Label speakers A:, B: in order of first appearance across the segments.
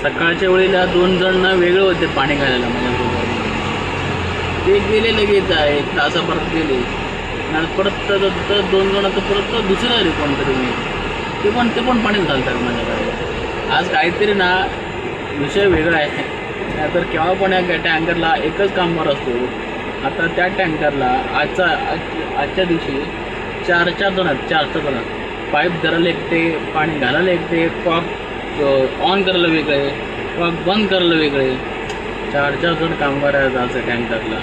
A: सकाळच्या वेळेला 2 जण ना वेगळे होते पाणी घालायला माझ्याबरोबर. ते गेले लगेच एक तासाभरात गेले आणि परत 2 जणांचं परत दुसरे आले कोणतरी मी ते पण पाणीच घालतात माझ्याकडे. आज काहीतरी ना विषय वेगळा आहे. नाहीतर केव्हा पण या टँकरला एकच कामगार असतो. आता त्या टँकरला आजच्या दिवशी 4 जण आहेत. 4 जण पाईप धरायला एकटे, पाणी घालायला एकटे, कॉक ऑन करायला वेगळे, कॉक बंद करायला वेगळे. 4 जण कामगार आहेत आज टँकरला.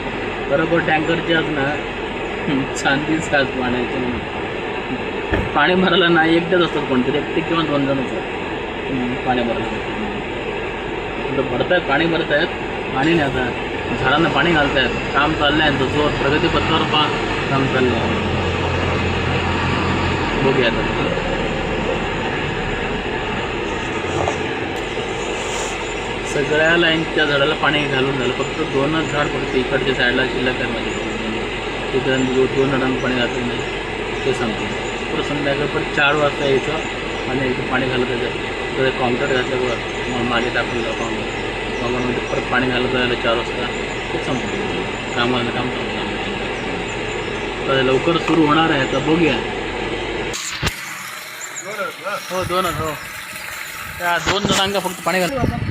A: बरोबर टँकरची आज ना चांदीच खास पाण्याची. पाणी भरायला ना एकटेच असतात कोणतरी, एकटे किंवा 2 जणच आहेत पाणी भरायला. भरत आहेत पाणी भरत आहेत आणि नाही आता झाडांना पाणी घालत आहेत. काम चाललं आहे जोर प्रगतीपथावर काम चाललं आहे. बघूया आता. सगळ्या लाईनच्या झाडाला पाणी घालून झालं. फक्त 2च झाड फक्त इकडच्या साईडला शिल्लक आहे माझ्या. तिकडे 2 झाडांना पाणी घालत नाही ते सांगतो. परत संध्याकाळी परत 4 वाजता यायचं आणि इथं पाणी घालत यायचं. तर कॉन्क्रीट घातल्यावर मागे टाकून कॉन्क्रीटमध्ये परत पाणी घालत जायला 4 वाजता ते संपतं. काम संपलं. तर लवकर सुरू होणार आहे. तर बघूया. हो 2च हो. त्या 2 जणांना फक्त पाणी घालतं.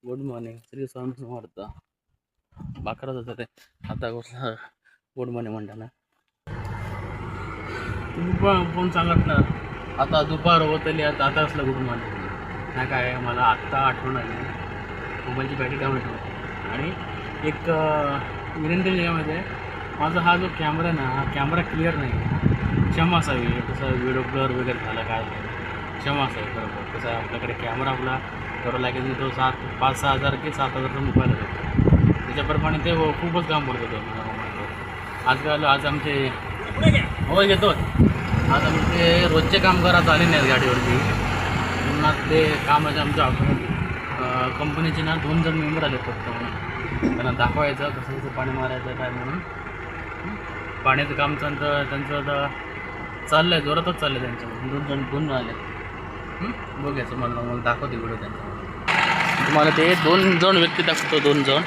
A: Good morning. श्री स्वामी समर्थ. बाकरच होतं ते आता गुड मॉर्निंग म्हणताना फोन सांगत ना. आता दुपार होत आली. आता असलं गुड मॉर्निंग नाही काय. मला आत्ता आठवण आली मोबाईलची बॅटरी डाऊन ठेवते. आणि एक विनंती यामध्ये माझा हा जो कॅमेरा ना हा कॅमेरा क्लिअर नाही. क्षमा असावी. तसं व्हिडिओ ब्लर वगैरे झाला काय क्षमा असावी. बरोबर तसं आपल्याकडे कॅमेरा आपला तेवढा लागेल तो 5-6 हजार की 7,000चा मोबाईल होतो. त्याच्याप्रमाणे ते खूपच काम करत होतं. आज आमचे हो घेतो. आज आमचे रोजचे कामगार आज आले नाहीत गाडीवरती. पुन्हा ते कामाचे आमच्या कंपनीचे ना 2 जण मेंबर आले फक्त. त्यांना दाखवायचं कसं पाणी मारायचं काय म्हणून. पाण्याचं काम त्यांचं आता चाललं आहे जोरातच चाललं आहे त्यांचं. 2 जण आले. बघायचं मला दाखवते व्हिडिओ त्यांचा. तुम्हाला ते 2 जण व्यक्ती दाखवतो. 2 जण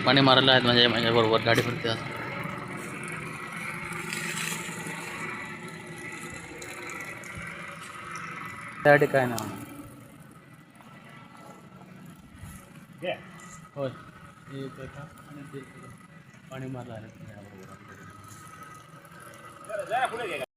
A: पाणी मारायला आहेत माझ्याबरोबर गाडीवरती. आज त्यासाठी काय ना होय ते पाणी मारलं आहे.